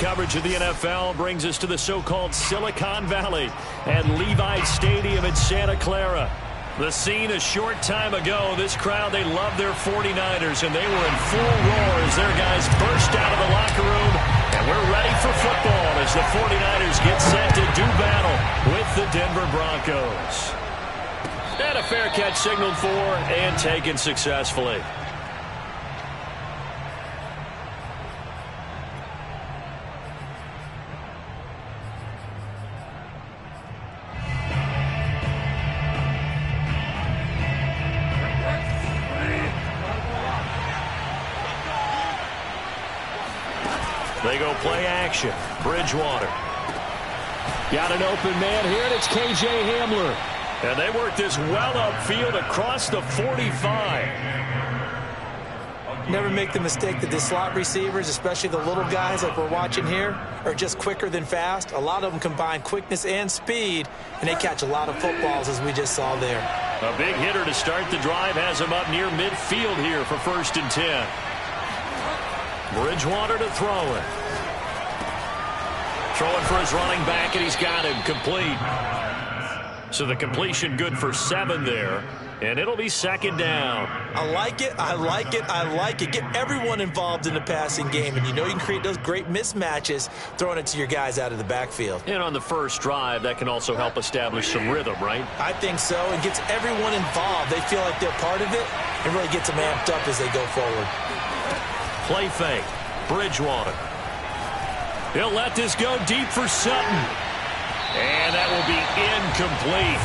coverage of the NFL brings us to the so-called Silicon Valley at Levi Stadium in Santa Clara. The scene a short time ago, this crowd, they love their 49ers, and they were in full roar as their guys burst out of the locker room. And we're ready for football as the 49ers get set to do battle with the Denver Broncos. And a fair catch signaled for and taken successfully. They go play action. Bridgewater. Got an open man here, and it's K.J. Hamler. And they work this well upfield across the 45. Never make the mistake that the slot receivers, especially the little guys like we're watching here, are just quicker than fast. A lot of them combine quickness and speed, and they catch a lot of footballs, as we just saw there. A big hitter to start the drive has him up near midfield here for 1st and 10. Bridgewater to throw it. Throwing for his running back, and he's got him complete. So the completion good for 7 there, and it'll be 2nd down. I like it, I like it, I like it. Get everyone involved in the passing game, and you know you can create those great mismatches throwing it to your guys out of the backfield. And on the first drive, that can also help establish some rhythm, right? I think so. It gets everyone involved. They feel like they're part of it, and really gets them amped up as they go forward. Play fake. Bridgewater. He'll let this go deep for Sutton. And that will be incomplete.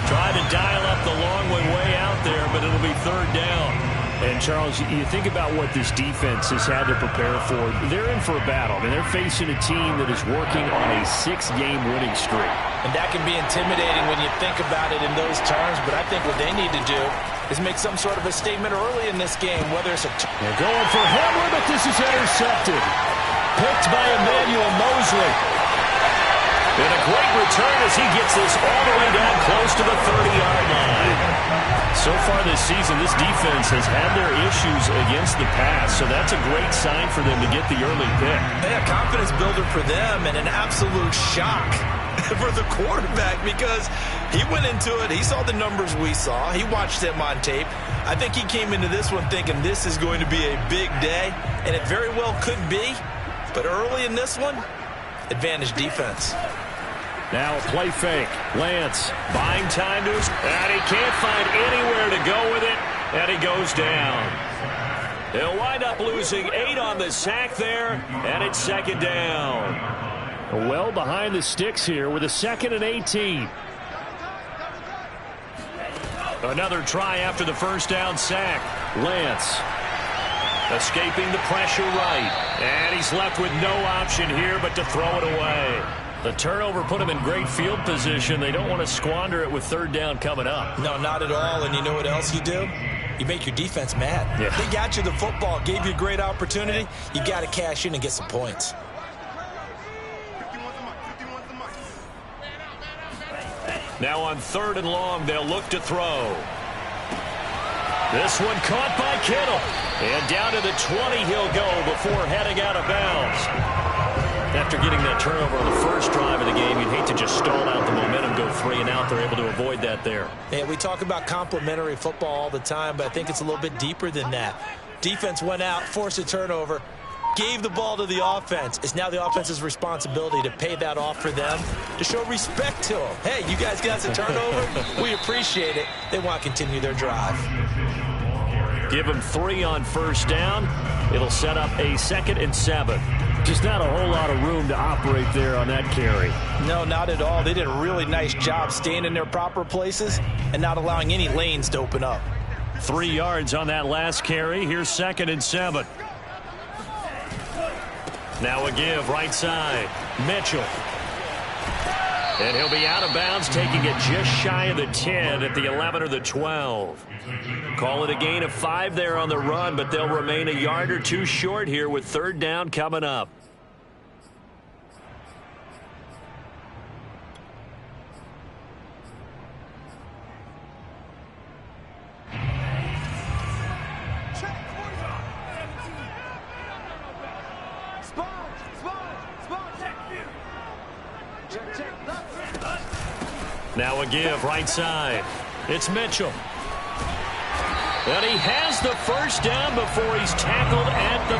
Trying to dial up the long one way out there, but it'll be 3rd down. And, Charles, you think about what this defense has had to prepare for. They're in for a battle. I mean, they're facing a team that is working on a 6-game winning streak. And that can be intimidating when you think about it in those terms, but I think what they need to do is make some sort of a statement early in this game, whether it's a... They're going for Hamler, but this is intercepted. Picked by Emmanuel Mosley. And a great return as he gets this all the way down close to the 30-yard line. So far this season, this defense has had their issues against the pass, so that's a great sign for them to get the early pick. Yeah, confidence builder for them and an absolute shock for the quarterback because he went into it. He saw the numbers we saw. He watched them on tape. I think he came into this one thinking this is going to be a big day, and it very well could be. But early in this one, advantage defense. Now a play fake. Lance buying time to his... And he can't find anywhere to go with it, and he goes down. He'll wind up losing 8 on the sack there, and it's 2nd down. Well behind the sticks here with a 2nd and 18. Another try after the 1st down sack. Lance escaping the pressure right. And he's left with no option here but to throw it away. The turnover put him in great field position. They don't want to squander it with 3rd down coming up. No, not at all. And you know what else you do? You make your defense mad. Yeah. They got you the football, gave you a great opportunity. You got to cash in and get some points. Now on 3rd and long, they'll look to throw. This one caught by Kittle. And down to the 20 he'll go before heading out of bounds. After getting that turnover on the first drive of the game, you'd hate to just stall out the momentum, go 3 and out. They're able to avoid that there. Yeah, we talk about complementary football all the time, but I think it's a little bit deeper than that. Defense went out, forced a turnover, gave the ball to the offense. It's now the offense's responsibility to pay that off for them, to show respect to them. Hey, you guys got the turnover? We appreciate it. They want to continue their drive. Give them 3 on 1st down. It'll set up a 2nd and 7. Just not a whole lot of room to operate there on that carry. No, not at all. They did a really nice job staying in their proper places and not allowing any lanes to open up. 3 yards on that last carry. Here's 2nd and 7. Now a give right side. Mitchell. And he'll be out of bounds, taking it just shy of the 10 at the 11 or the 12. Call it a gain of 5 there on the run, but they'll remain a yard or 2 short here with 3rd down coming up. Now a give right side. It's Mitchell. And he has the first down before he's tackled at the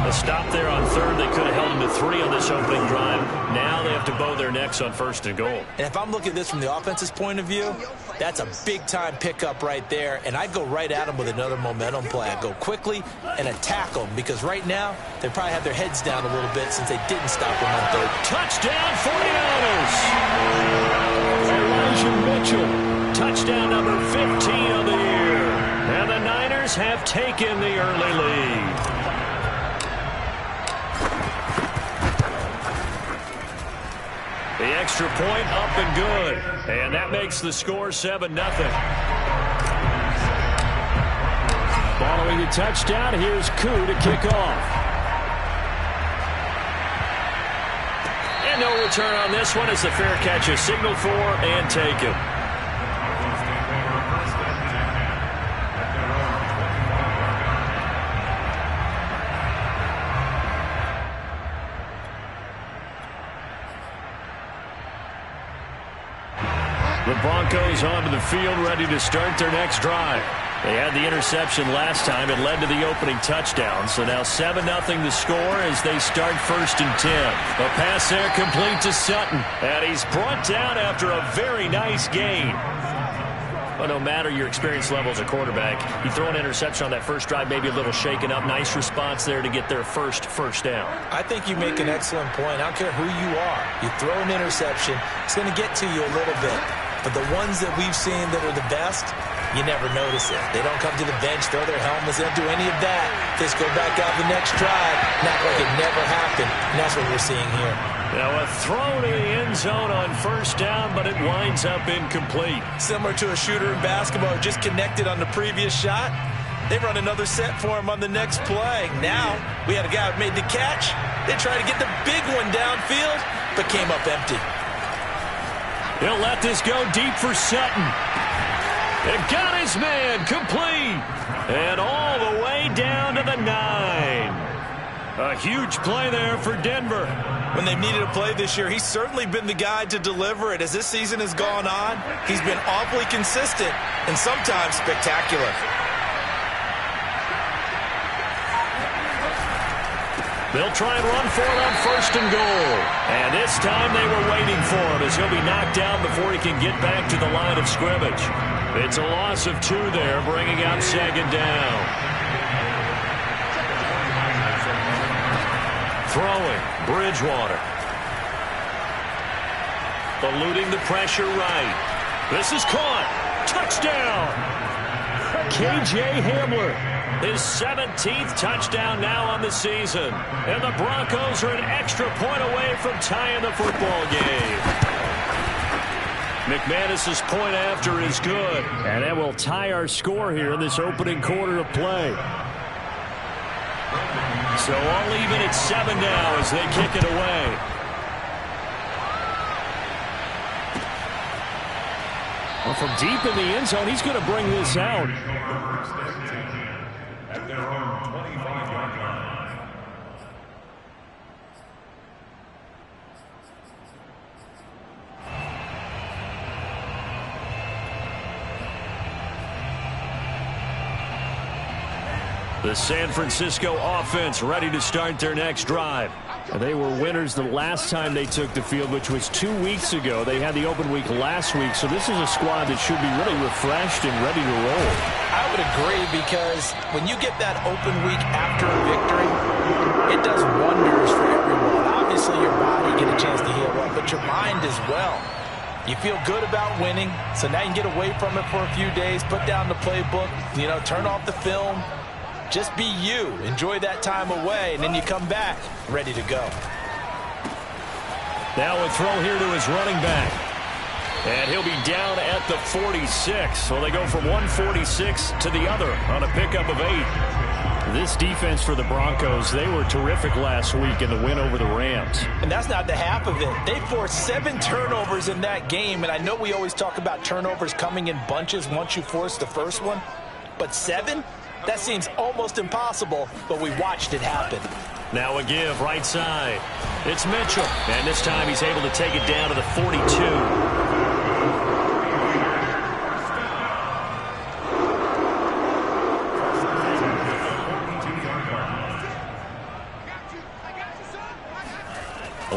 5. A stop there on third. They could have held him to 3 on this opening drive. Now they have to bow their necks on first and goal. And if I'm looking at this from the offense's point of view, that's a big-time pickup right there. And I'd go right at him with another momentum play. I'd go quickly and attack them because right now they probably have their heads down a little bit since they didn't stop him on third. Touchdown 49ers! Elijah Mitchell. Touchdown number 15 of the year. And the Niners have taken the early lead. The extra point up and good. And that makes the score 7-0. Following the touchdown, here's Koo to kick off. And no return on this one as the fair catch is signaled for and taken. The Broncos onto the field, ready to start their next drive. They had the interception last time. It led to the opening touchdown. So now 7-0 the score as they start first and 10. The pass there complete to Sutton. And he's brought down after a very nice gain. But no matter your experience level as a quarterback, you throw an interception on that first drive, maybe a little shaken up. Nice response there to get their first down. I think you make an excellent point. I don't care who you are. You throw an interception, it's going to get to you a little bit. But the ones that we've seen that are the best, you never notice it. They don't come to the bench, throw their helmets, they don't do any of that. Just go back out the next drive, not like it never happened. And that's what we're seeing here. Now a throw to the end zone on first down, but it winds up incomplete. Similar to a shooter in basketball who just connected on the previous shot. They run another set for him on the next play. Now we had a guy who made the catch. They tried to get the big one downfield, but came up empty. He'll let this go deep for Sutton. And got his man complete. And all the way down to the 9. A huge play there for Denver. When they've needed a play this year, he's certainly been the guy to deliver it. As this season has gone on, he's been awfully consistent and sometimes spectacular. They'll try and run for it on first and goal. And this time they were waiting for him as he'll be knocked down before he can get back to the line of scrimmage. It's a loss of 2 there, bringing out second down. Throwing, Bridgewater. Eluding the pressure right. This is caught. Touchdown. K.J. Hamler. His 17th touchdown now on the season. And the Broncos are an extra point away from tying the football game. McManus's point after is good. And that will tie our score here in this opening quarter of play. So all even at 7 now as they kick it away. Well, from deep in the end zone, he's going to bring this out. At their own 25-yard line. The San Francisco offense ready to start their next drive. They were winners the last time they took the field, which was 2 weeks ago. They had the open week last week, so this is a squad that should be really refreshed and ready to roll. I would agree because when you get that open week after a victory, it does wonders for everyone. Obviously, your body get a chance to heal up, but your mind as well. You feel good about winning, so now you can get away from it for a few days, put down the playbook, turn off the film. Just be you. Enjoy that time away, and then you come back ready to go. Now a throw here to his running back. And he'll be down at the 46. So they go from 146 to the other on a pickup of 8. This defense for the Broncos, they were terrific last week in the win over the Rams. And that's not the half of it. They forced 7 turnovers in that game, and I know we always talk about turnovers coming in bunches once you force the first one, but 7? That seems almost impossible, but we watched it happen. Now a give right side. It's Mitchell. And this time he's able to take it down to the 42.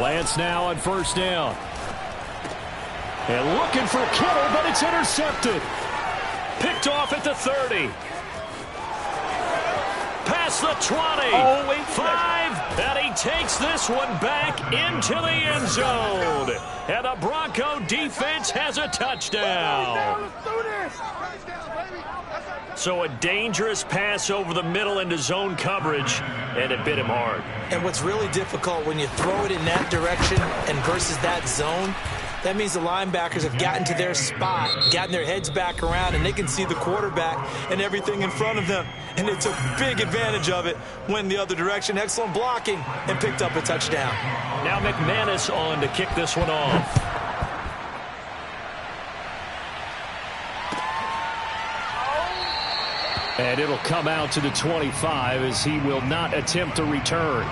Lance now on first down. And looking for Kittle, but it's intercepted. Picked off at the 30. Past the 20. 5. And he takes this one back into the end zone. And the Bronco defense has a touchdown. So a dangerous pass over the middle into zone coverage, and it bit him hard. And what's really difficult when you throw it in that direction and versus that zone, that means the linebackers have gotten to their spot, gotten their heads back around, and they can see the quarterback and everything in front of them. And it's a big advantage of it when the other direction. Excellent blocking and picked up a touchdown. Now McManus on to kick this one off. And it'll come out to the 25 as he will not attempt to return.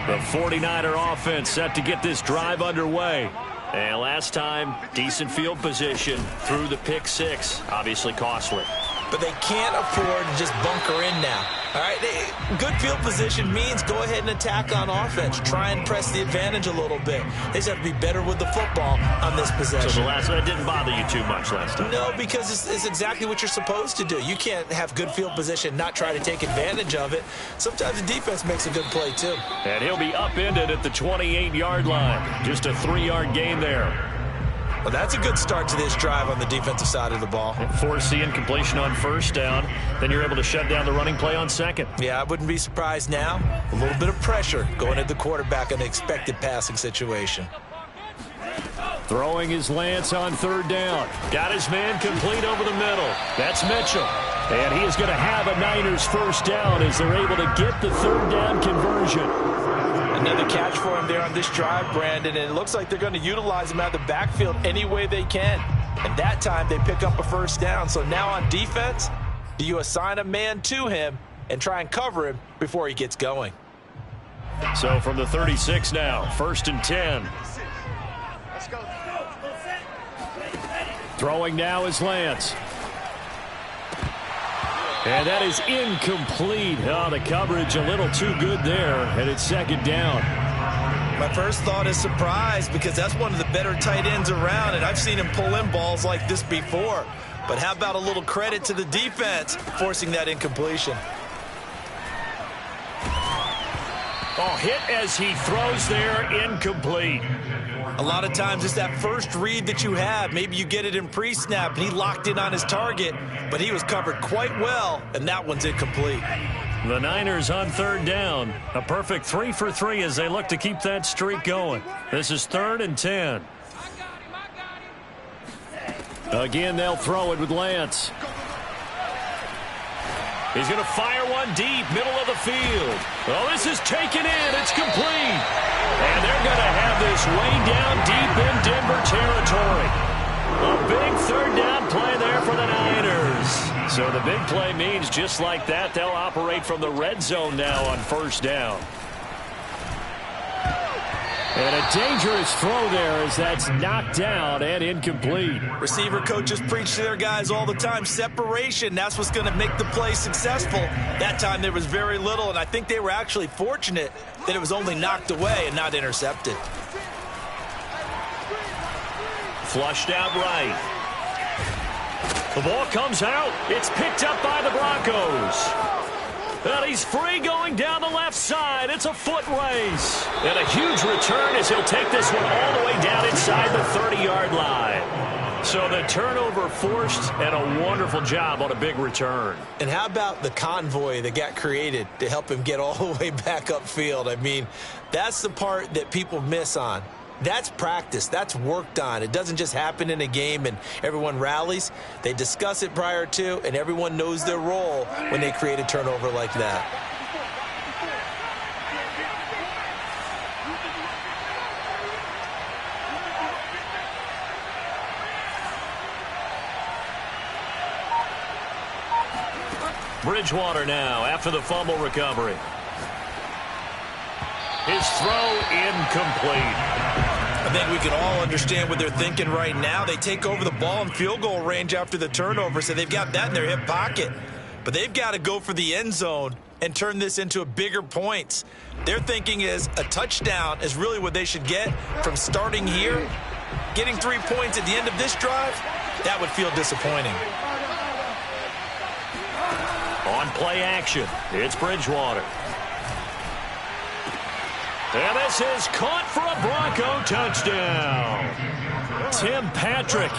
The 49er offense set to get this drive underway. And last time, decent field position through the pick six. Obviously costly. But they can't afford to just bunker in now. All right, good field position means go ahead and attack on offense. Try and press the advantage a little bit. They just have to be better with the football on this possession. So the last one didn't bother you too much last time? No, because it's exactly what you're supposed to do. You can't have good field position, not try to take advantage of it. Sometimes the defense makes a good play, too. And he'll be upended at the 28-yard line. Just a 3-yard gain there. Well, that's a good start to this drive on the defensive side of the ball. Force the incompletion on first down. Then you're able to shut down the running play on second. Yeah, I wouldn't be surprised now. A little bit of pressure going at the quarterback in an expected passing situation. Throwing his Lance on third down. Got his man complete over the middle. That's Mitchell. And he is going to have a Niners first down as they're able to get the third down conversion. Another catch for him there on this drive, Brandon, and it looks like they're going to utilize him out of the backfield any way they can. And that time they pick up a first down. So now on defense, do you assign a man to him and try and cover him before he gets going? So from the 36 now, 1st and 10. Let's go. Throwing now is Lance. And that is incomplete. Oh, the coverage a little too good there, and it's second down. My first thought is surprise because that's one of the better tight ends around, and I've seen him pull in balls like this before. But how about a little credit to the defense forcing that incompletion? Oh, hit as he throws there, incomplete. A lot of times it's that first read that you have. Maybe you get it in pre-snap, and he locked in on his target, but he was covered quite well, and that one's incomplete. The Niners on third down. A perfect 3 for 3 as they look to keep that streak going. This is 3rd and 10. Again, they'll throw it with Lance. He's going to fire one deep, middle of the field. Oh, this is taken in. It's complete. And they're going to have this way down deep in Denver territory. A big third down play there for the Niners. So the big play means just like that, they'll operate from the red zone now on first down. And a dangerous throw there as that's knocked down and incomplete. Receiver coaches preach to their guys all the time. Separation, that's what's going to make the play successful. That time there was very little, and I think they were actually fortunate that it was only knocked away and not intercepted. Flushed out right. The ball comes out. It's picked up by the Broncos. And he's free going down the left side. It's a foot race. And a huge return as he'll take this one all the way down inside the 30-yard line. So the turnover forced and a wonderful job on a big return. And how about the convoy that got created to help him get all the way back upfield? I mean, that's the part that people miss on. That's practice. That's worked on. It doesn't just happen in a game and everyone rallies. They discuss it prior to, and everyone knows their role when they create a turnover like that. Bridgewater now after the fumble recovery. His throw incomplete. I think we can all understand what they're thinking right now. They take over the ball in field goal range after the turnover, so they've got that in their hip pocket. But they've got to go for the end zone and turn this into a bigger points. Their thinking is a touchdown is really what they should get from starting here. Getting 3 points at the end of this drive, that would feel disappointing. On play action, it's Bridgewater. And this is caught for a Bronco touchdown. Tim Patrick,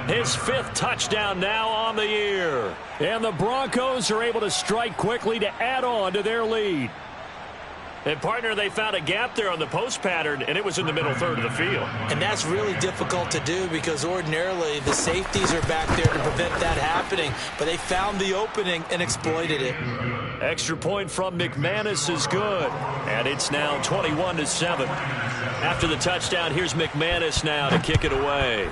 his 5th touchdown now on the year. And the Broncos are able to strike quickly to add on to their lead. And, partner, they found a gap there on the post pattern, and it was in the middle third of the field. And that's really difficult to do because ordinarily the safeties are back there to prevent that happening. But they found the opening and exploited it. Extra point from McManus is good. And it's now 21-7. After the touchdown, here's McManus now to kick it away.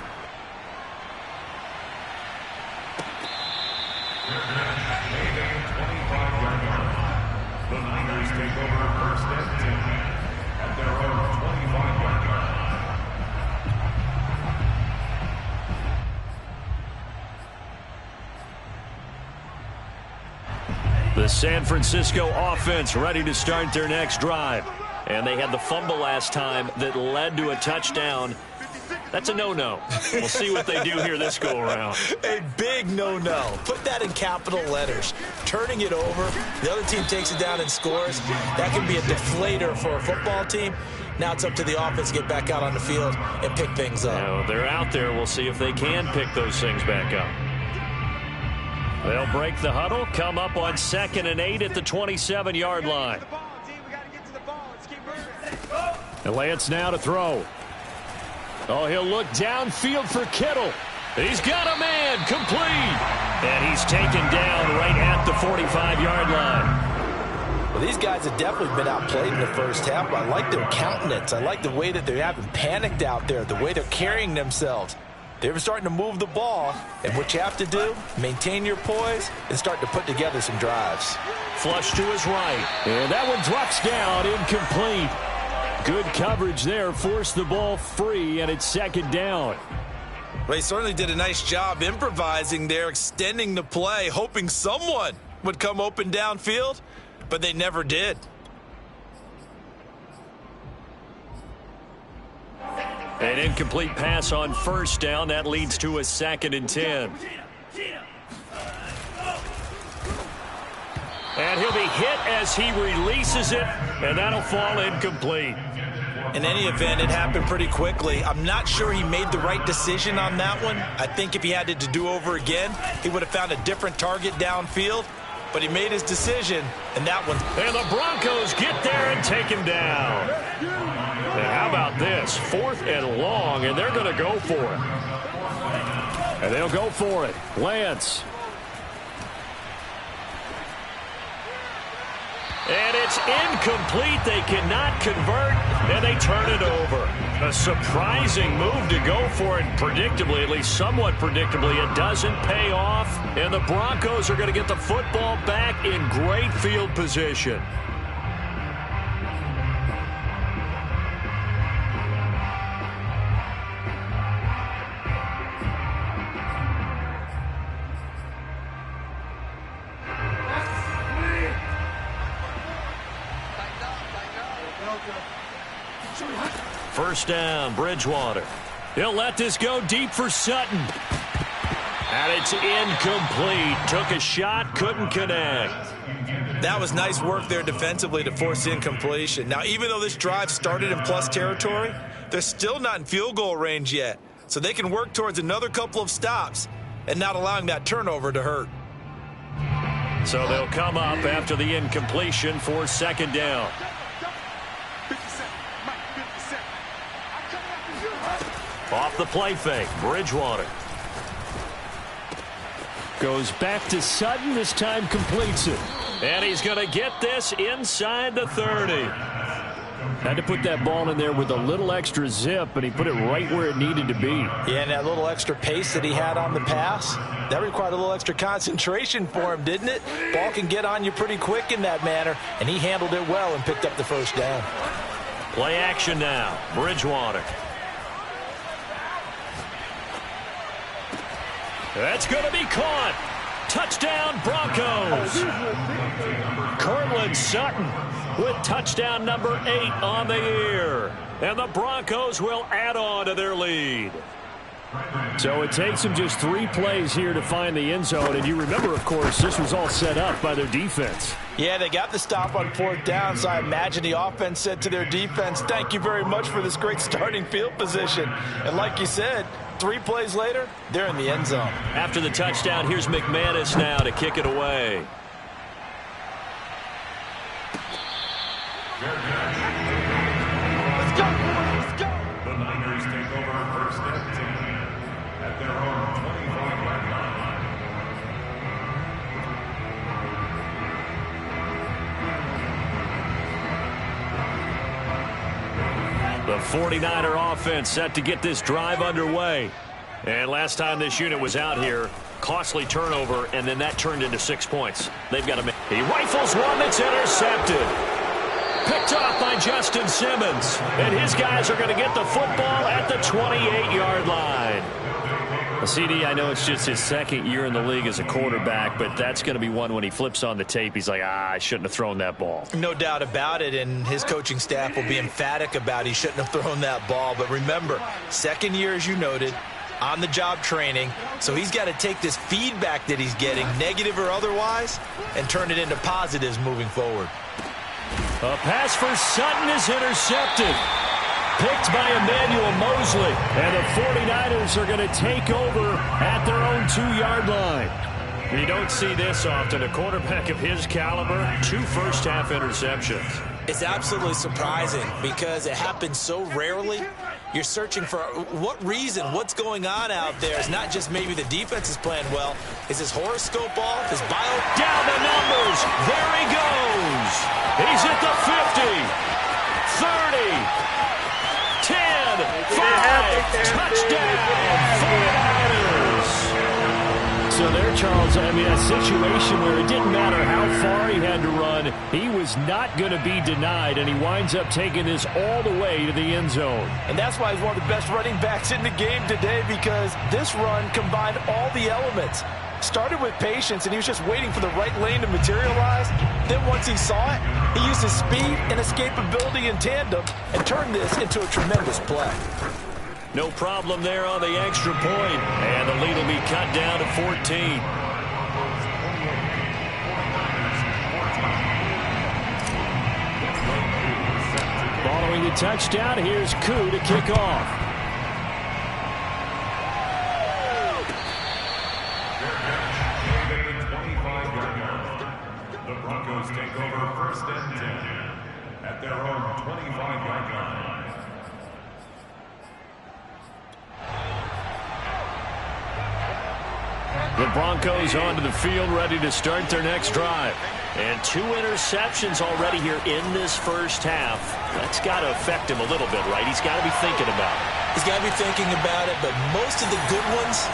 The San Francisco offense ready to start their next drive. And they had the fumble last time that led to a touchdown. That's a no-no. We'll see what they do here this go-around. A big no-no. Put that in capital letters. Turning it over, the other team takes it down and scores. That can be a deflator for a football team. Now it's up to the offense to get back out on the field and pick things up. Now, they're out there. We'll see if they can pick those things back up. They'll break the huddle, come up on 2nd and 8 at the 27-yard line. And Lance now to throw. Oh, he'll look downfield for Kittle. He's got a man, complete. And he's taken down right at the 45-yard line. Well, these guys have definitely been outplayed in the first half. I like their countenance. I like the way that they're having panicked out there, the way they're carrying themselves. They're starting to move the ball, and what you have to do, maintain your poise and start to put together some drives. Flush to his right, and that one drops down, incomplete. Good coverage there, forced the ball free, and it's 2nd down. Well, he certainly did a nice job improvising there, extending the play, hoping someone would come open downfield, but they never did. An incomplete pass on 1st down. That leads to a 2nd and 10. And he'll be hit as he releases it, and that'll fall incomplete. In any event, it happened pretty quickly. I'm not sure he made the right decision on that one. I think if he had it to do over again, he would have found a different target downfield. But he made his decision, and that one. And the Broncos get there and take him down. And how about this? 4th and long, and they're going to go for it. And they'll go for it. Lance. And it's incomplete. They cannot convert, and they turn it over. A surprising move to go for it. Predictably, at least somewhat predictably, it doesn't pay off. And the Broncos are going to get the football back in great field position. First down, Bridgewater. He'll let this go deep for Sutton. And it's incomplete. Took a shot, couldn't connect. That was nice work there defensively to force incompletion. Now, even though this drive started in plus territory, they're still not in field goal range yet. So they can work towards another couple of stops and not allowing that turnover to hurt. So they'll come up after the incompletion for 2nd down. Off the play fake, Bridgewater. Goes back to Sutton, this time completes it. And he's going to get this inside the 30. Had to put that ball in there with a little extra zip, and he put it right where it needed to be. Yeah, and that little extra pace that he had on the pass, that required a little extra concentration for him, didn't it? Ball can get on you pretty quick in that manner, and he handled it well and picked up the first down. Play action now. Bridgewater. That's going to be caught. Touchdown, Broncos. Cortland Sutton with touchdown number 8 on the year. And the Broncos will add on to their lead. So it takes them just 3 plays here to find the end zone. And you remember, of course, this was all set up by their defense. Yeah, they got the stop on 4th down, so I imagine the offense said to their defense, thank you very much for this great starting field position. And like you said, 3 plays later, they're in the end zone. After the touchdown, here's McManus now to kick it away. Let's go. Let's go. The Niners take over first and 10 at their own 25-yard line. The 49er offense set to get this drive underway. And last time this unit was out here, costly turnover, and then that turned into 6 points. They've got to make. He rifles one that's intercepted. Picked off by Justin Simmons. And his guys are going to get the football at the 28-yard line. CD, I know it's just his 2nd year in the league as a quarterback, but that's going to be one when he flips on the tape, he's like, I shouldn't have thrown that ball. No doubt about it, and his coaching staff will be emphatic about he shouldn't have thrown that ball. But remember, 2nd year, as you noted, on-the-job training, so he's got to take this feedback that he's getting, negative or otherwise, and turn it into positives moving forward. A pass for Sutton is intercepted. Picked by Emmanuel Mosley. And the 49ers are going to take over at their own 2-yard line. You don't see this often. A quarterback of his caliber, 2 first-half interceptions. It's absolutely surprising because it happens so rarely. You're searching for what reason, what's going on out there. It's not just maybe the defense is playing well. Is his horoscope off? His bio? Down the numbers. There he goes. He's at the 50, 30, 10, 5, touchdown, 49ers. So there, Charles, I mean, a situation where it didn't matter how far he had to run, he was not going to be denied, and he winds up taking this all the way to the end zone. And that's why he's one of the best running backs in the game today, because this run combined all the elements. Started with patience, and he was just waiting for the right lane to materialize. Then once he saw it, he used his speed and escapability in tandem and turned this into a tremendous play. No problem there on the extra point. And the lead will be cut down to 14. Following the touchdown, here's Koo to kick off. The Broncos take over first and 10 at their own 25-yard line. The Broncos onto the field, ready to start their next drive. And 2 interceptions already here in this first half. That's got to affect him a little bit, right? He's got to be thinking about it. He's got to be thinking about it, but most of the good ones,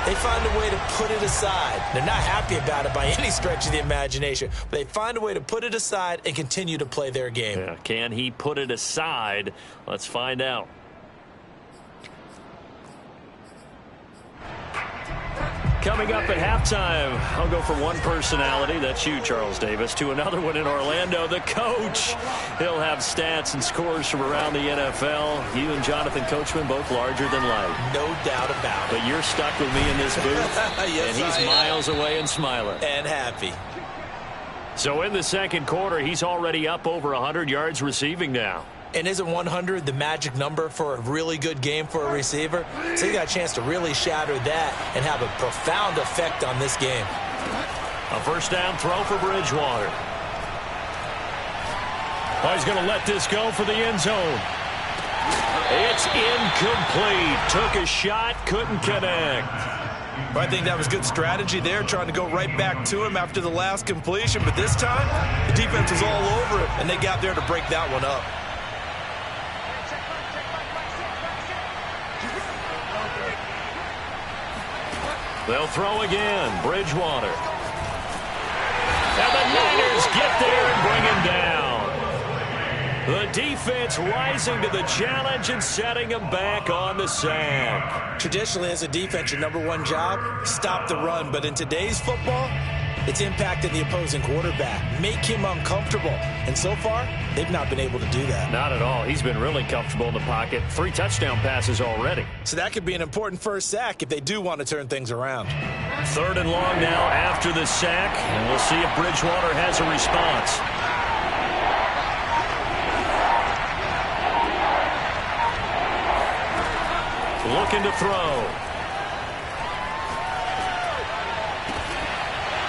they find a way to put it aside. They're not happy about it by any stretch of the imagination, but they find a way to put it aside and continue to play their game. Yeah, can he put it aside? Let's find out. Coming up at halftime, I'll go from one personality, that's you, Charles Davis, to another one in Orlando, the coach. He'll have stats and scores from around the NFL. You and Jonathan Coachman, both larger than life. No doubt about it. But you're stuck with me in this booth, yes, and he's miles away and smiling. And happy. So in the second quarter, he's already up over 100 yards receiving now. And isn't 100 the magic number for a really good game for a receiver? So you got a chance to really shatter that and have a profound effect on this game. A first down throw for Bridgewater. Oh, he's going to let this go for the end zone. It's incomplete. Took a shot, couldn't connect. Well, I think that was good strategy there, trying to go right back to him after the last completion. But this time, the defense was all over it, and they got there to break that one up. They'll throw again. Bridgewater. And the Niners get there and bring him down. The defense rising to the challenge and setting him back on the sack. Traditionally, as a defense, your number one job, stop the run. But in today's football, it's impacting the opposing quarterback. Make him uncomfortable. And so far, they've not been able to do that. Not at all. He's been really comfortable in the pocket. 3 touchdown passes already. So that could be an important first sack if they do want to turn things around. 3rd and long now after the sack. And we'll see if Bridgewater has a response. Looking to throw.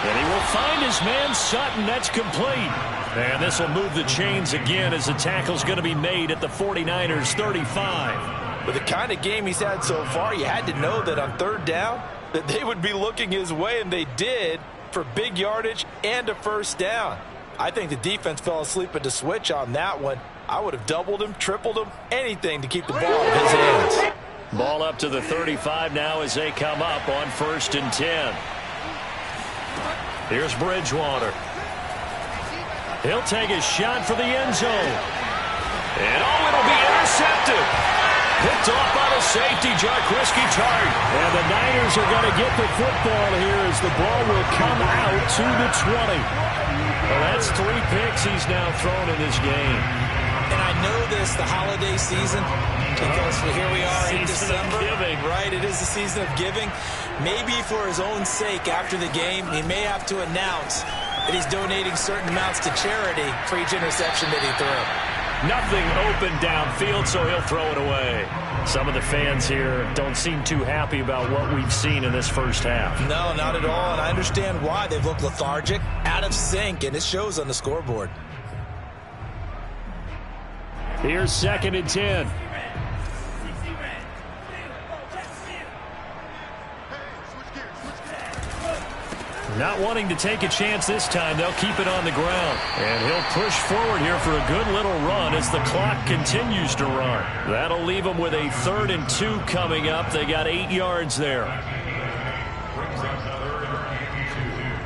And he will find his man Sutton. That's complete. And this will move the chains again as the tackle's going to be made at the 49ers 35. With the kind of game he's had so far, you had to know that on 3rd down that they would be looking his way, and they did, for big yardage and a first down. I think the defense fell asleep at the switch on that one. I would have doubled him, tripled him, anything to keep the ball in his hands. Ball up to the 35 now as they come up on 1st and 10. Here's Bridgewater. He'll take a shot for the end zone. And it'll be intercepted. Picked off by the safety, Jaquiski Tartt. And the Niners are going to get the football here as the ball will come out to the 20. Well, that's 3 picks he's now thrown in this game. And I know this, the holiday season, because here we are in December. Right, it is the season of giving. Maybe for his own sake after the game, he may have to announce that he's donating certain amounts to charity for each interception that he threw. Nothing open downfield, so he'll throw it away. Some of the fans here don't seem too happy about what we've seen in this first half. No, not at all, and I understand why. They've looked lethargic, out of sync, and it shows on the scoreboard. Here's 2nd and 10. Not wanting to take a chance this time, they'll keep it on the ground. And he'll push forward here for a good little run as the clock continues to run. That'll leave them with a 3rd and 2 coming up. They got 8 yards there. Brings up 3rd and 2.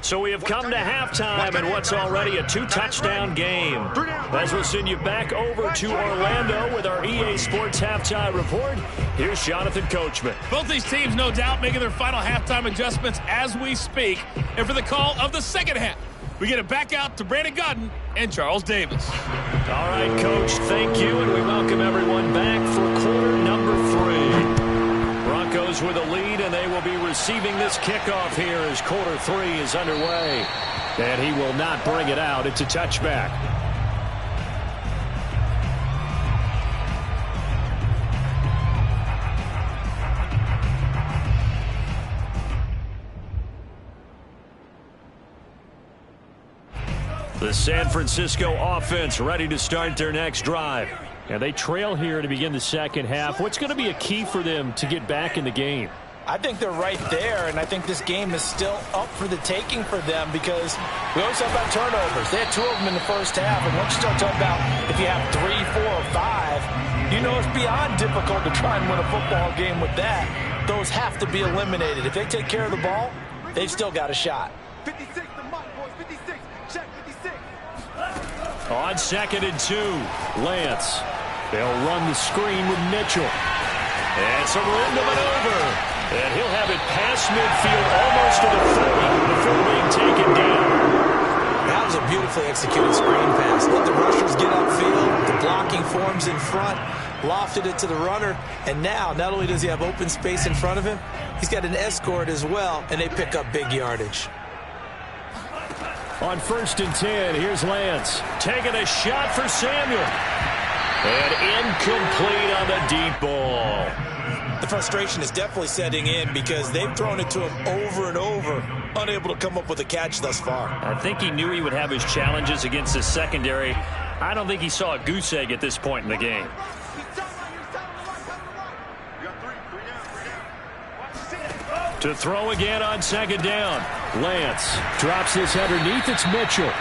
So we have come to halftime in what's already a 2-touchdown game. As we'll send you back over to Orlando with our EA Sports Halftime Report, here's Jonathan Coachman. Both these teams, no doubt, making their final halftime adjustments as we speak. And for the call of the second half, we get it back out to Brandon Godden and Charles Davis. All right, Coach, thank you, and we welcome everyone back for quarter number 3. Broncos with a lead, and they will be receiving this kickoff here as quarter 3 is underway. And he will not bring it out. It's a touchback. The San Francisco offense ready to start their next drive. And they trail here to begin the second half. What's going to be a key for them to get back in the game? I think they're right there, and I think this game is still up for the taking for them because we always talk about turnovers. They had 2 of them in the first half, and once you start talking about if you have 3, 4, or 5, you know it's beyond difficult to try and win a football game with that. Those have to be eliminated. If they take care of the ball, they've still got a shot. 56, the mic, boys. 56. Check 56. On 2nd and 2, Lance. They'll run the screen with Mitchell. And some room to maneuver. And he'll have it past midfield almost to the 40 before being taken down. That was a beautifully executed screen pass. Let the rushers get upfield. The blocking forms in front. Lofted it to the runner. And now, not only does he have open space in front of him, he's got an escort as well, and they pick up big yardage. On 1st and 10, here's Lance. Taking a shot for Samuel. And incomplete on the deep ball. The frustration is definitely setting in because they've thrown it to him over and over, unable to come up with a catch thus far. I think he knew he would have his challenges against his secondary. I don't think he saw a goose egg at this point in the game. To throw again on 2nd down. Lance drops this underneath. It's Mitchell.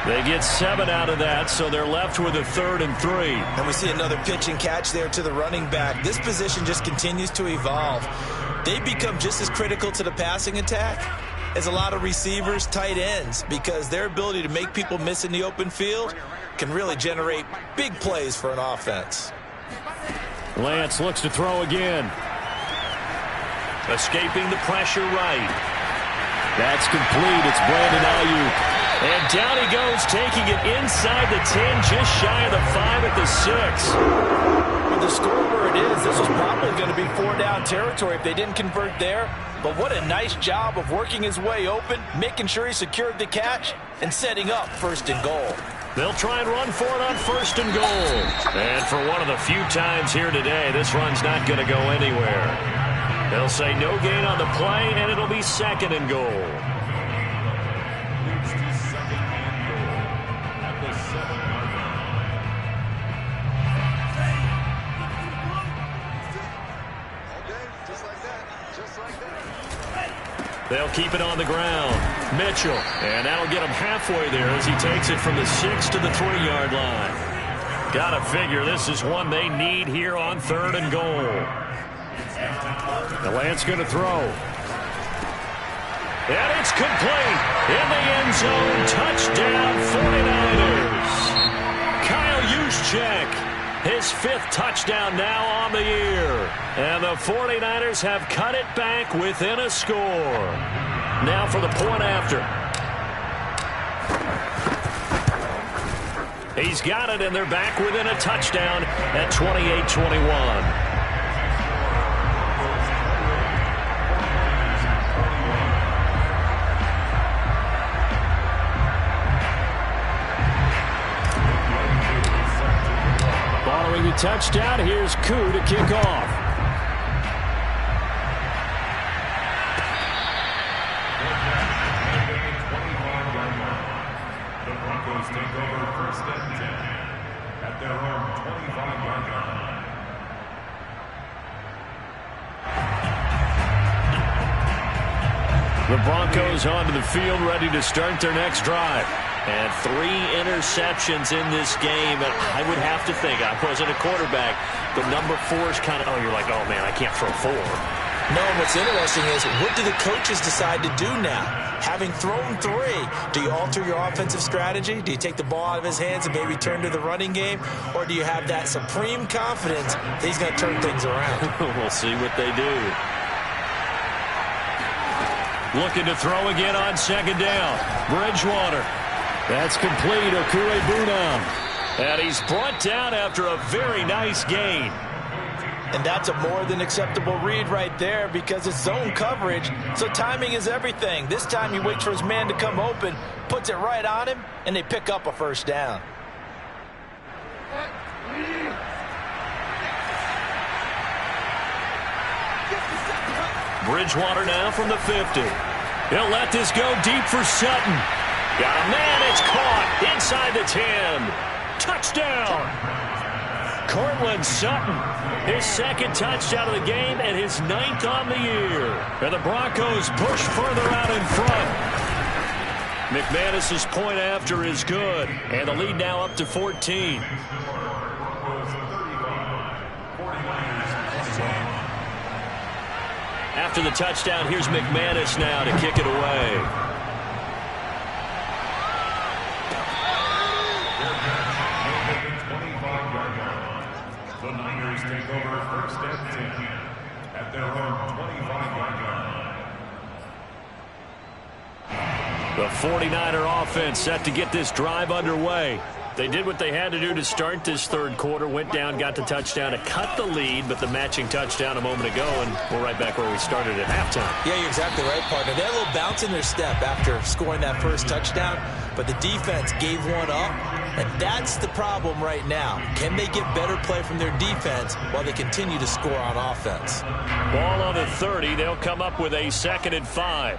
They get 7 out of that, so they're left with a 3rd and 3. And we see another pitch and catch there to the running back. This position just continues to evolve. They become just as critical to the passing attack as a lot of receivers, tight ends, because their ability to make people miss in the open field can really generate big plays for an offense. Lance looks to throw again. Escaping the pressure right. That's complete. It's Brandon Ayuk. And down he goes, taking it inside the 10, just shy of the 5 at the 6. With the score where it is, this was probably going to be 4-down territory if they didn't convert there. But what a nice job of working his way open, making sure he secured the catch, and setting up 1st and goal. They'll try and run for it on 1st and goal. And for one of the few times here today, this run's not going to go anywhere. They'll say no gain on the play, and it'll be 2nd and goal. They'll keep it on the ground. Mitchell, and that'll get him halfway there as he takes it from the 6 to the 3-yard line. Gotta figure this is one they need here on 3rd and goal. The Lance gonna throw. And it's complete. In the end zone, touchdown 49ers. Kyle Juszczyk. His 5th touchdown now on the year. And the 49ers have cut it back within a score. Now for the point after. He's got it, and they're back within a touchdown at 28-21. Following the touchdown, here's Koo to kick off. The Broncos take over 1st and 10 at their own 25-yard line. The Broncos onto the field, ready to start their next drive. And 3 interceptions in this game. And I would have to think, I wasn't a quarterback, but number 4 is kind of, oh, you're like, oh, man, I can't throw 4. No, what's interesting is, what do the coaches decide to do now? Having thrown 3, do you alter your offensive strategy? Do you take the ball out of his hands and maybe turn to the running game? Or do you have that supreme confidence that he's going to turn things around? We'll see what they do. Looking to throw again on 2nd down. Bridgewater. That's complete. Okure-Bunam. And he's brought down after a very nice gain. And that's a more than acceptable read right there because it's zone coverage, so timing is everything. This time he waits for his man to come open, puts it right on him, and they pick up a 1st down. Bridgewater now from the 50. He'll let this go deep for Sutton. Got a man, it's caught inside the 10. Touchdown. Cortland Sutton, his 2nd touchdown of the game and his 9th on the year. And the Broncos push further out in front. McManus's point after is good. And the lead now up to 14. After the touchdown, here's McManus now to kick it away. The Niners take over 1st and 10 at their own 25-yard line. The 49er offense set to get this drive underway. They did what they had to do to start this 3rd quarter, went down, got the touchdown to cut the lead, but the matching touchdown a moment ago, and we're right back where we started at halftime. Yeah, you're exactly right, partner. They had a little bounce in their step after scoring that 1st touchdown, but the defense gave one up, and that's the problem right now. Can they get better play from their defense while they continue to score on offense? Ball on the 30. They'll come up with a 2nd and 5.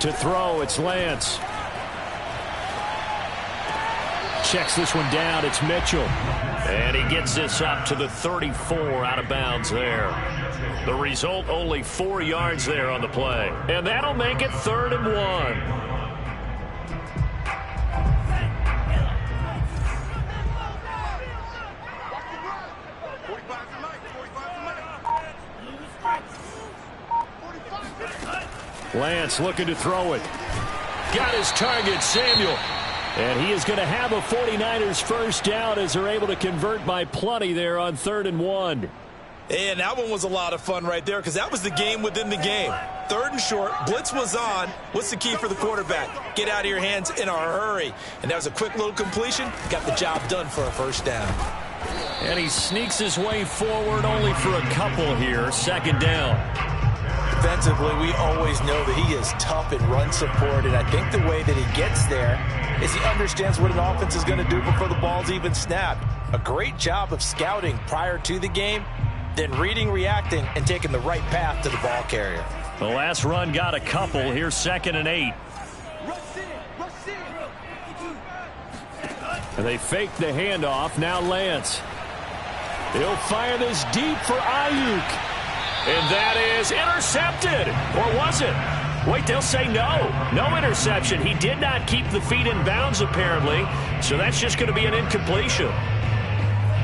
To throw, it's Lance. checks this one down. It's Mitchell. And he gets this up to the 34 out of bounds there. The result, only 4 yards there on the play. And that'll make it 3rd and 1. Lance looking to throw it. Got his target, Samuel. And he is going to have a 49ers first down as they're able to convert by plenty there on 3rd and 1. And that one was a lot of fun right there because that was the game within the game. 3rd and short, blitz was on. What's the key for the quarterback? Get out of your hands in a hurry. And that was a quick little completion. Got the job done for a first down. And he sneaks his way forward only for a couple here. 2nd down. Defensively, we always know that he is tough in run support, and I think the way that he gets there is he understands what an offense is going to do before the ball's even snapped. A great job of scouting prior to the game, then reading, reacting, and taking the right path to the ball carrier. The last run got a couple. Here's 2nd and 8. And they fake the handoff. Now Lance. He'll fire this deep for Ayuk. And that is intercepted. Or was it? Wait, they'll say no. No interception. He did not keep the feet in bounds, apparently. So that's just going to be an incompletion.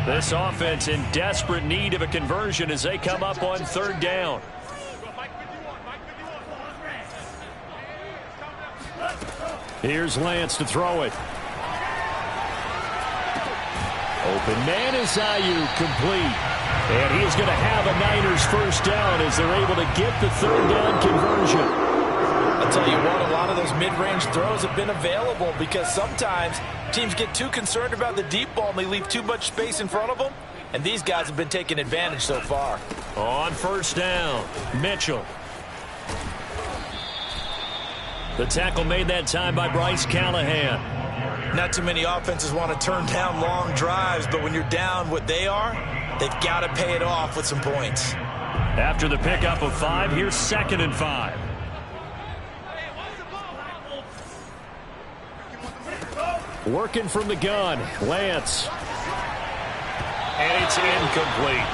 This offense in desperate need of a conversion as they come up on 3rd down. Here's Lance to throw it. Open man is Ayuk, complete. And he is going to have a Niners first down as they're able to get the 3rd down conversion. I'll tell you what, a lot of those mid-range throws have been available because sometimes teams get too concerned about the deep ball and they leave too much space in front of them. And these guys have been taking advantage so far. On 1st down, Mitchell. The tackle made that time by Bryce Callahan. Not too many offenses want to turn down long drives, but when you're down what they are, they've got to pay it off with some points. After the pickup of 5, here's 2nd and 5. Working from the gun, Lance. And it's incomplete.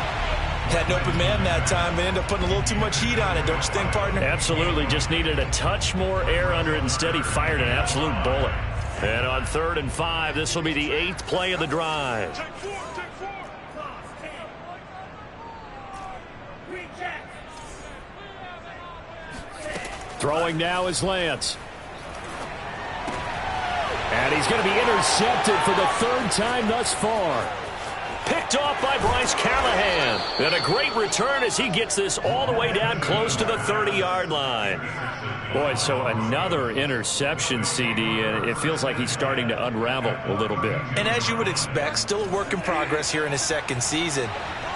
Had an open man that time and ended up putting a little too much heat on it, don't you think, partner? Absolutely. Just needed a touch more air under it. Instead, he fired an absolute bullet. And on 3rd and 5, this will be the 8th play of the drive. Throwing now is Lance. And he's going to be intercepted for the 3rd time thus far. Picked off by Bryce Callahan. And a great return as he gets this all the way down close to the 30-yard line. Boy, so another interception, CD, and it feels like he's starting to unravel a little bit. And as you would expect, still a work in progress here in his 2nd season.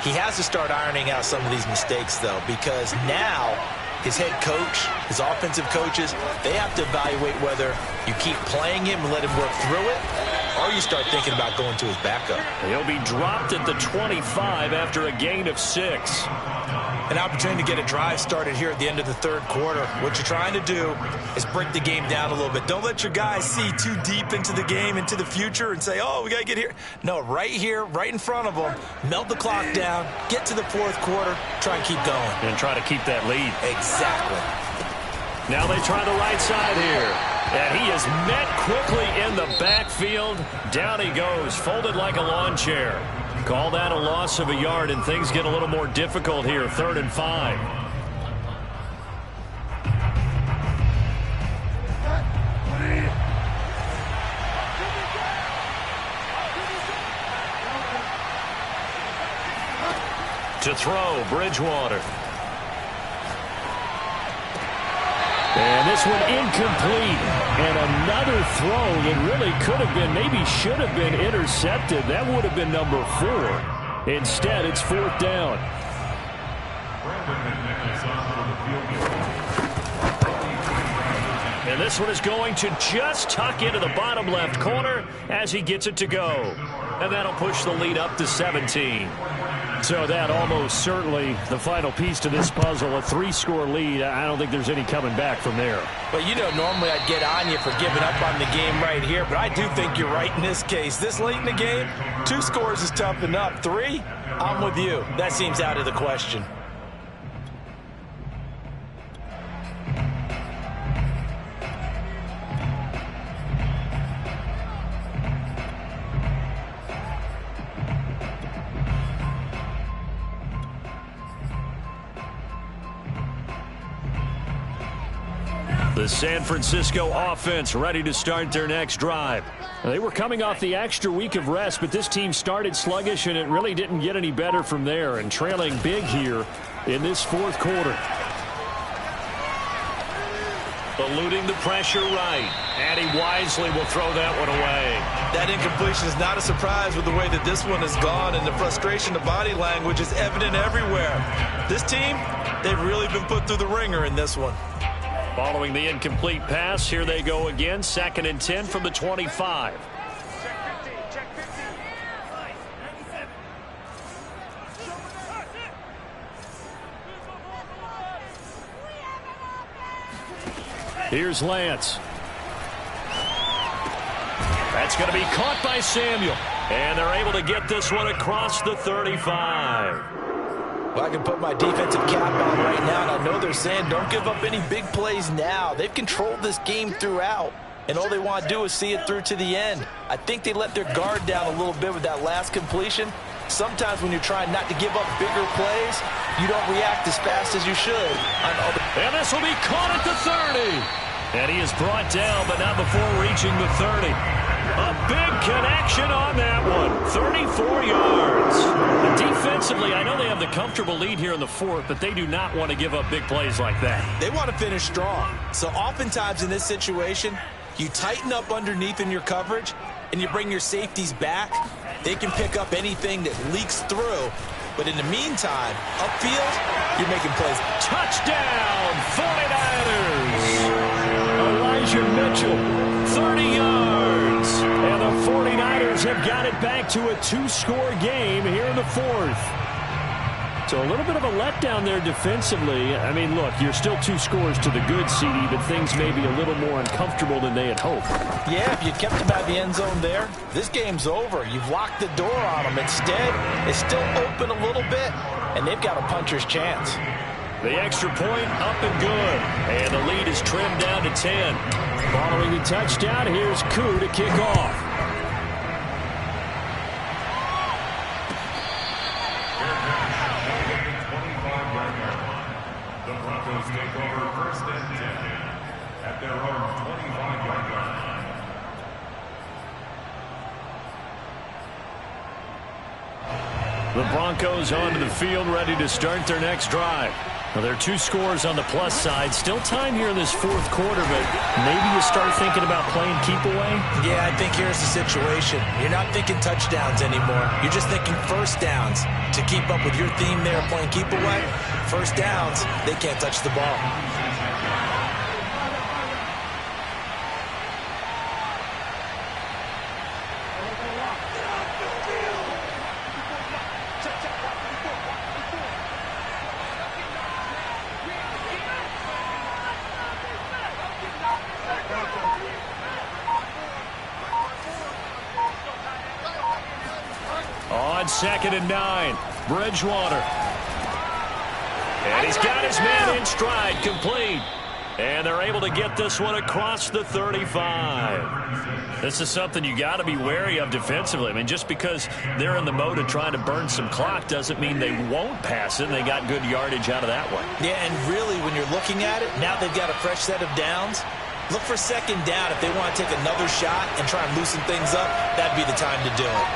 He has to start ironing out some of these mistakes, though, because now his head coach, his offensive coaches, they have to evaluate whether you keep playing him and let him work through it, or you start thinking about going to his backup. He'll be dropped at the 25 after a gain of 6. An opportunity to get a drive started here at the end of the 3rd quarter. What you're trying to do is break the game down a little bit. Don't let your guys see too deep into the game, into the future, and say, oh, we got to get here. No, right here, right in front of them, melt the clock down, get to the 4th quarter, try and keep going. And try to keep that lead. Exactly. Now they try the right side here. And he is met quickly in the backfield. Down he goes, folded like a lawn chair. Call that a loss of a yard, and things get a little more difficult here. 3rd and 5. To throw, Bridgewater. And this one incomplete. And another throw that really could have been, maybe should have been intercepted. That would have been number 4. Instead, it's 4th down. And this one is going to just tuck into the bottom left corner as he gets it to go. and that'll push the lead up to 17. So that almost certainly the final piece to this puzzle, a 3-score lead. I don't think there's any coming back from there. But you know, normally I'd get on you for giving up on the game right here, but I do think you're right in this case. This late in the game, 2 scores is tough enough. 3, I'm with you. That seems out of the question. The San Francisco offense ready to start their next drive. They were coming off the extra week of rest, but this team started sluggish, and it really didn't get any better from there, and trailing big here in this fourth quarter. Eluding the pressure right, and he wisely will throw that one away. That incompletion is not a surprise with the way that this one has gone, and the frustration, the body language is evident everywhere. This team, they've really been put through the ringer in this one. Following the incomplete pass, here they go again. 2nd and 10 from the 25. Here's Lance. That's going to be caught by Samuel. And they're able to get this one across the 35. Well, I can put my defensive cap on right now, and I know they're saying don't give up any big plays now. They've controlled this game throughout, and all they want to do is see it through to the end. I think they let their guard down a little bit with that last completion. Sometimes when you're trying not to give up bigger plays, you don't react as fast as you should. And this will be caught at the 30. And he is brought down, but not before reaching the 30. A big connection on that one. 34 yards. Defensively, I know they have the comfortable lead here in the fourth, but they do not want to give up big plays like that. They want to finish strong. So oftentimes in this situation, you tighten up underneath in your coverage, and you bring your safeties back. They can pick up anything that leaks through. But in the meantime, upfield, you're making plays. Touchdown, 49ers. Elijah Mitchell, 30 yards. And the 49ers have got it back to a 2-score game here in the fourth. So a little bit of a letdown there defensively. I mean, look, you're still 2 scores to the good, CD, but things may be a little more uncomfortable than they had hoped. Yeah, if you kept them out of the end zone there, this game's over. You've locked the door on them. Instead, it's still open a little bit, and they've got a puncher's chance. The extra point up and good. And the lead is trimmed down to 10. Following the touchdown, here's Koo to kick off. The Broncos take over 1st and 10 at their own 25-yard line. The Broncos onto the field, ready to start their next drive. Now, there are 2 scores on the plus side. Still time here in this fourth quarter, but maybe you start thinking about playing keep away? Yeah, I think here's the situation. You're not thinking touchdowns anymore. You're just thinking first downs. To keep up with your theme there, playing keep away, first downs, they can't touch the ball. On 2nd and 9, Bridgewater. And he's got his man in stride, complete. And they're able to get this one across the 35. This is something you got to be wary of defensively. I mean, just because they're in the mode of trying to burn some clock doesn't mean they won't pass it. They got good yardage out of that one. Yeah, and really, when you're looking at it, now they've got a fresh set of downs. Look for 2nd down. If they want to take another shot and try and loosen things up, that'd be the time to do it.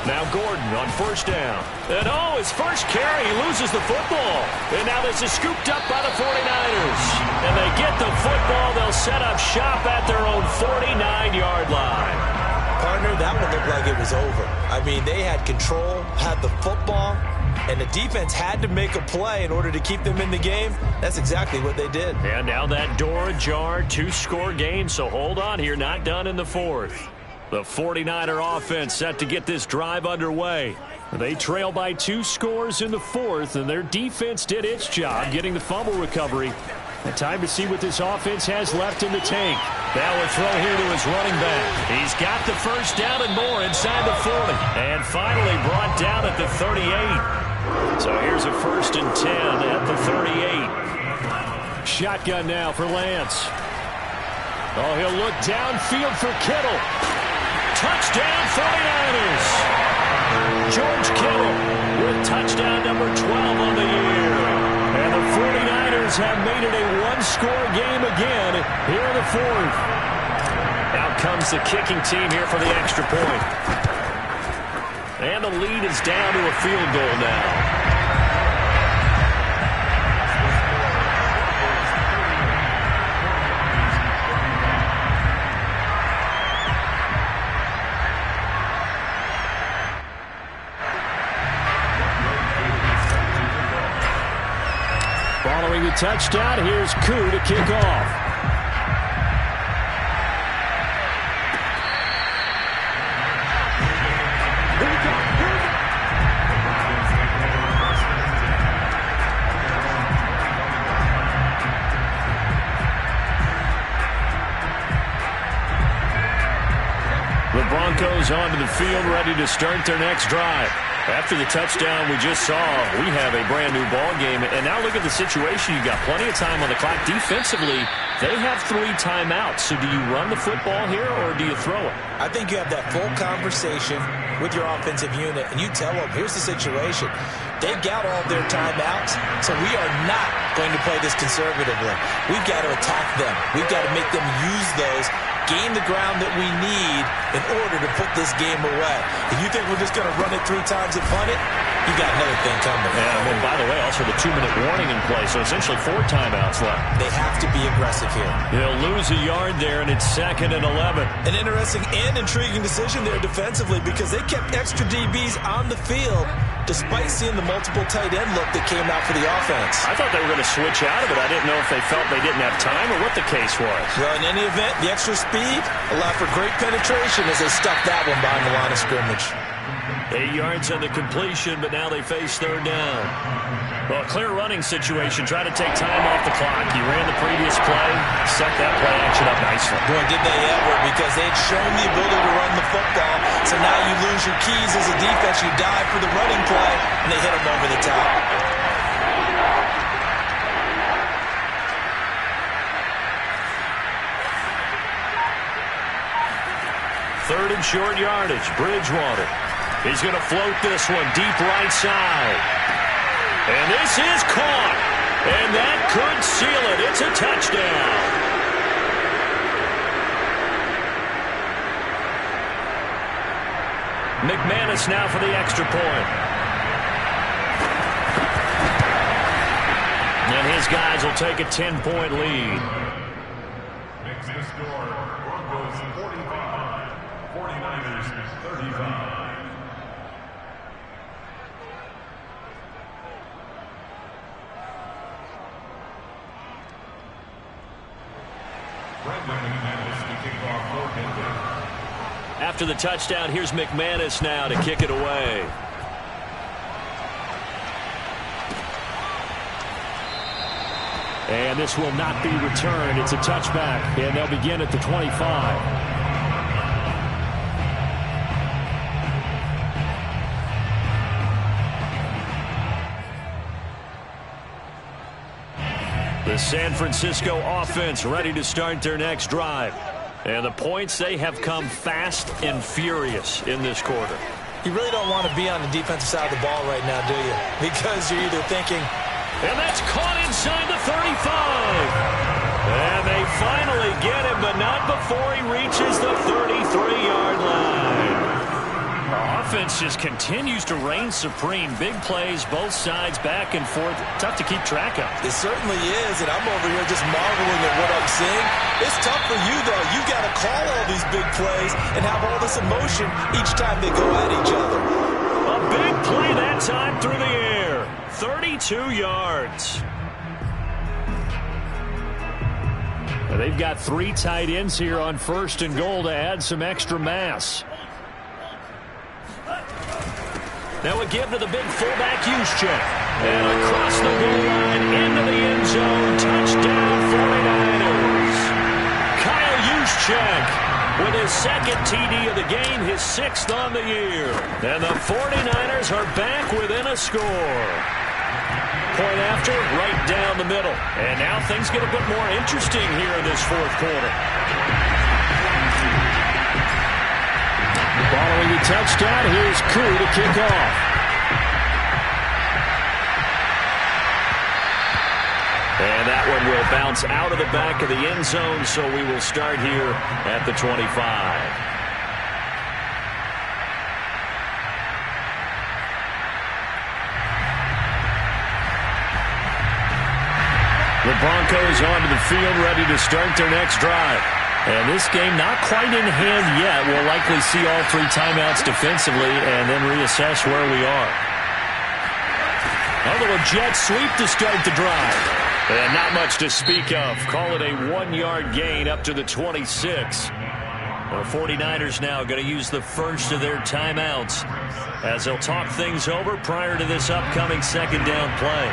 Now Gordon on 1st down. And his first carry, he loses the football. And now this is scooped up by the 49ers. And they get the football. They'll set up shop at their own 49-yard line. Partner, that one looked like it was over. I mean, they had control, had the football, and the defense had to make a play in order to keep them in the game. That's exactly what they did. And now that door ajar, 2-score game, so hold on here, not done in the fourth. The 49er offense set to get this drive underway. They trail by 2 scores in the fourth, and their defense did its job getting the fumble recovery. And time to see what this offense has left in the tank. Now a throw here to his running back. He's got the first down and more inside the 40. And finally brought down at the 38. So here's a 1st and 10 at the 38. Shotgun now for Lance. Oh, he'll look downfield for Kittle. Touchdown 49ers. George Kittle with touchdown number 12 on the year. And the 49ers have made it a 1-score game again here in the fourth. Out comes the kicking team here for the extra point. And the lead is down to a field goal now. Following the touchdown, here's Koo to kick off. The Broncos onto the field, ready to start their next drive. After the touchdown we just saw, we have a brand-new ball game. And now look at the situation. You got plenty of time on the clock. Defensively, they have 3 timeouts. So do you run the football here or do you throw it? I think you have that full conversation with your offensive unit, and you tell them, here's the situation. They've got all their timeouts, so we are not going to play this conservatively. We've got to attack them. We've got to make them use those, gain the ground that we need in order to put this game away. If you think we're just going to run it 3 times and punt it, you got another thing coming. Yeah, and by the way, also the 2-minute warning in play, so essentially 4 timeouts left. They have to be aggressive here. They'll lose a yard there, and it's 2nd and 11. An interesting and intriguing decision there defensively because they kept extra DBs on the field despite seeing the multiple tight end look that came out for the offense. I thought they were going to switch out of it. I didn't know if they felt they didn't have time or what the case was. Well, in any event, the extra speed allowed for great penetration as they stuffed that one behind the line of scrimmage. 8 yards on the completion, but now they face 3rd down. Well, clear running situation. Try to take time off the clock. You ran the previous play, set that play action up nicely. Boy, did they ever, because they had shown the ability to run the football. So now you lose your keys as a defense. You dive for the running play, and they hit them over the top. Third and short yardage. Bridgewater. He's going to float this one deep right side. And this is caught. And that could seal it. It's a touchdown. McManus now for the extra point. And his guys will take a 10-point lead. Makes the score Broncos 45, 49ers 35. After the touchdown, here's McManus now to kick it away. And this will not be returned. It's a touchback, and they'll begin at the 25. The San Francisco offense ready to start their next drive. And the points, they have come fast and furious in this quarter. You really don't want to be on the defensive side of the ball right now, do you? Because you're either thinking... And that's caught inside the 35. And they finally get him, but not before he reaches the 33-yard line. offense just continues to reign supreme. Big plays, both sides, back and forth. Tough to keep track of. It certainly is, and I'm over here just marveling at what I'm seeing. It's tough for you, though. You got to call all these big plays and have all this emotion each time they go at each other. A big play that time through the air. 32 yards. They've got 3 tight ends here on 1st and goal to add some extra mass. Now a give to the big fullback, Juszczyk. And across the goal line, into the end zone. Touchdown, 49ers. Kyle Juszczyk with his 2nd TD of the game, his 6th on the year. And the 49ers are back within a score. Point after, right down the middle. And now things get a bit more interesting here in this 4th quarter. Following the touchdown, here's Koo to kick off. And that one will bounce out of the back of the end zone, so we will start here at the 25. The Broncos onto the field, ready to start their next drive. And this game not quite in hand yet. We'll likely see all 3 timeouts defensively and then reassess where we are. A little jet sweep to start the drive. And not much to speak of. Call it a 1-yard gain up to the 26. The 49ers now going to use the first of their timeouts as they'll talk things over prior to this upcoming 2nd down play.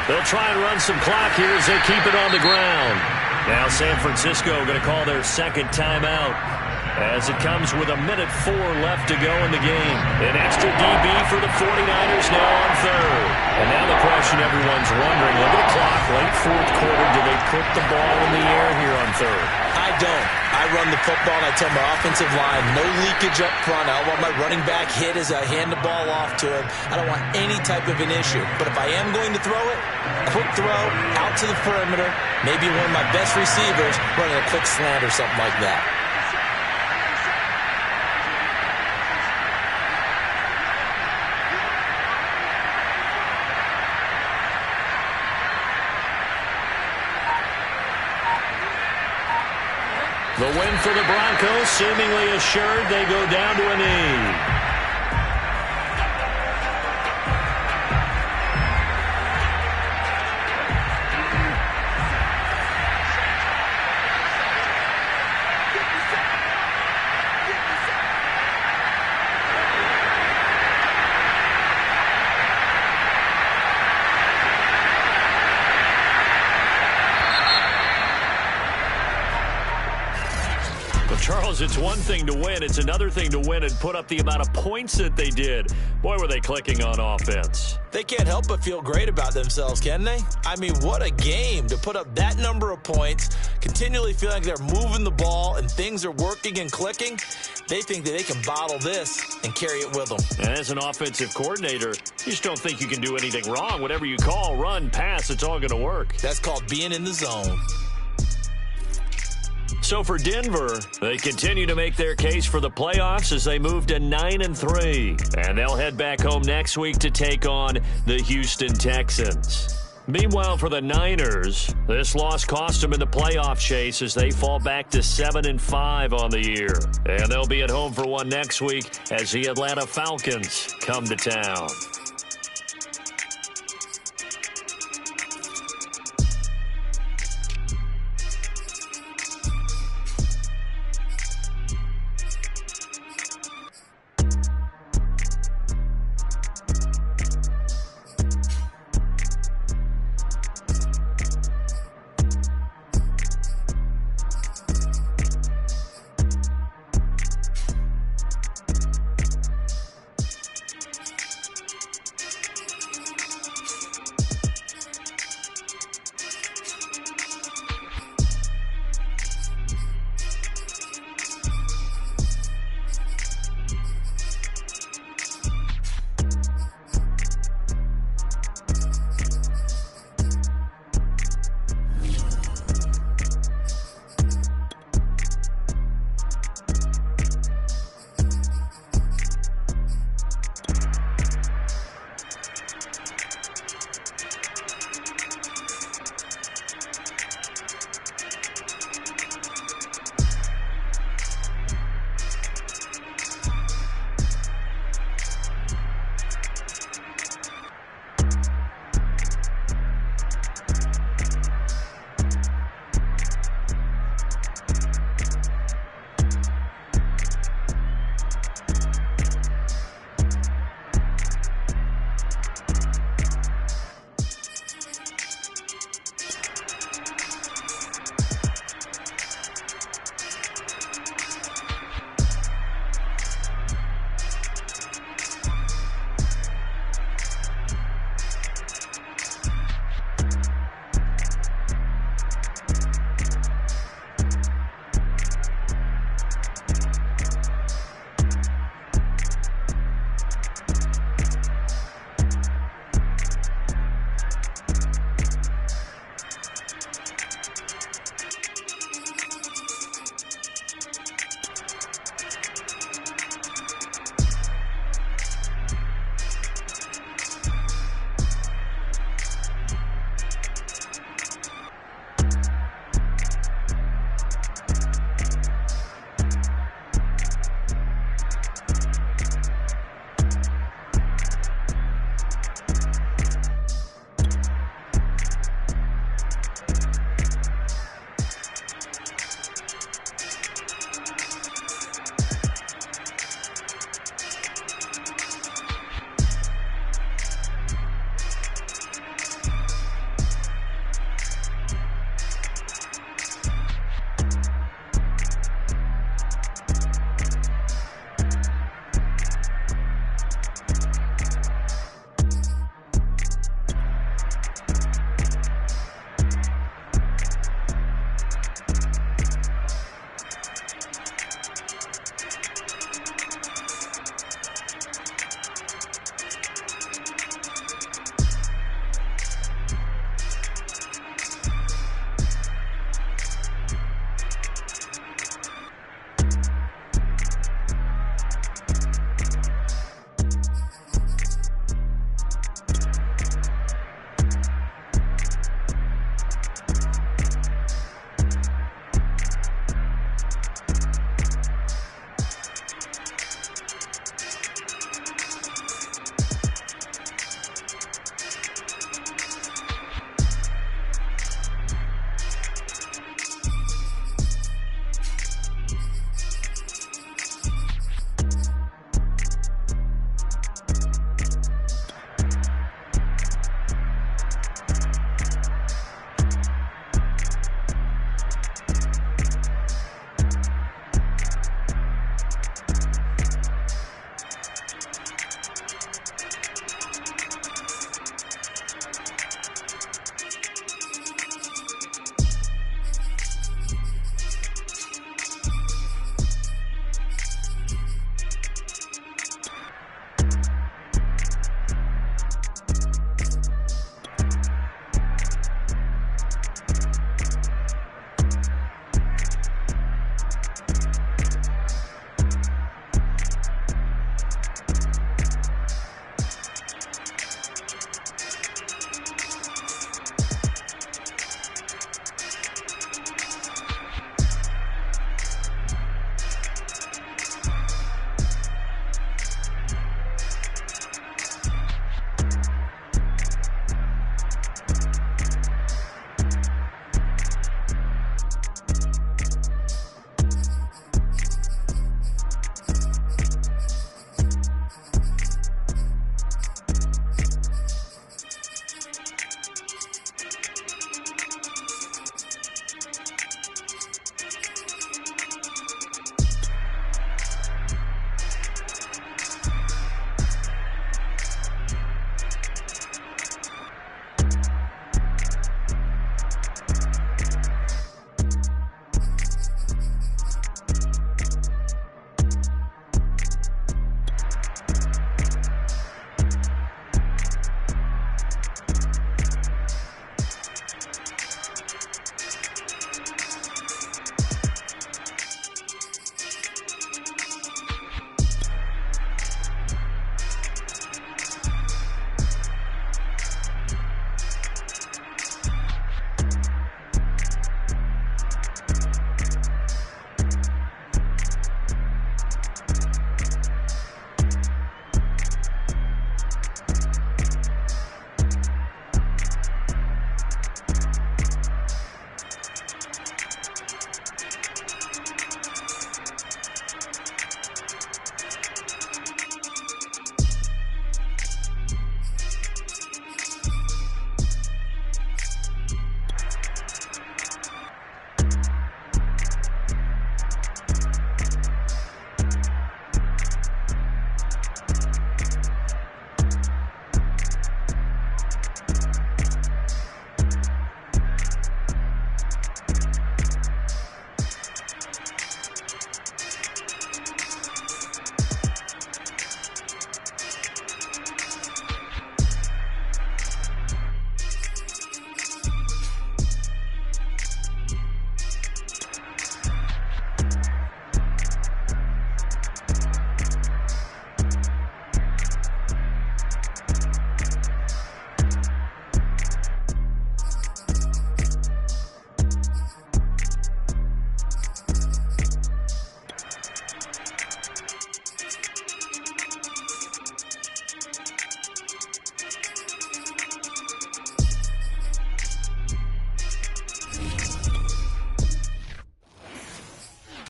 They'll try and run some clock here as they keep it on the ground. Now San Francisco going to call their 2nd timeout as it comes with 1:04 left to go in the game. An extra DB for the 49ers now on 3rd. And now the question everyone's wondering, look at the clock, late 4th quarter, do they put the ball in the air here on 3rd? I don't. I run the football and I tell my offensive line, no leakage up front. I don't want my running back hit as I hand the ball off to him. I don't want any type of an issue. But if I am going to throw it, quick throw, out to the perimeter, maybe one of my best receivers running a quick slant or something like that. The win for the Broncos, seemingly assured. They go down to a knee. Charles, it's one thing to win. It's another thing to win and put up the amount of points that they did. Boy, were they clicking on offense. They can't help but feel great about themselves, can they? I mean, what a game to put up that number of points, continually feeling like they're moving the ball and things are working and clicking. They think that they can bottle this and carry it with them. And as an offensive coordinator, you just don't think you can do anything wrong. Whatever you call, run, pass, it's all going to work. That's called being in the zone. So for Denver, they continue to make their case for the playoffs as they move to 9-3. And they'll head back home next week to take on the Houston Texans. Meanwhile, for the Niners, this loss cost them in the playoff chase as they fall back to 7-5 on the year. And they'll be at home for one next week as the Atlanta Falcons come to town.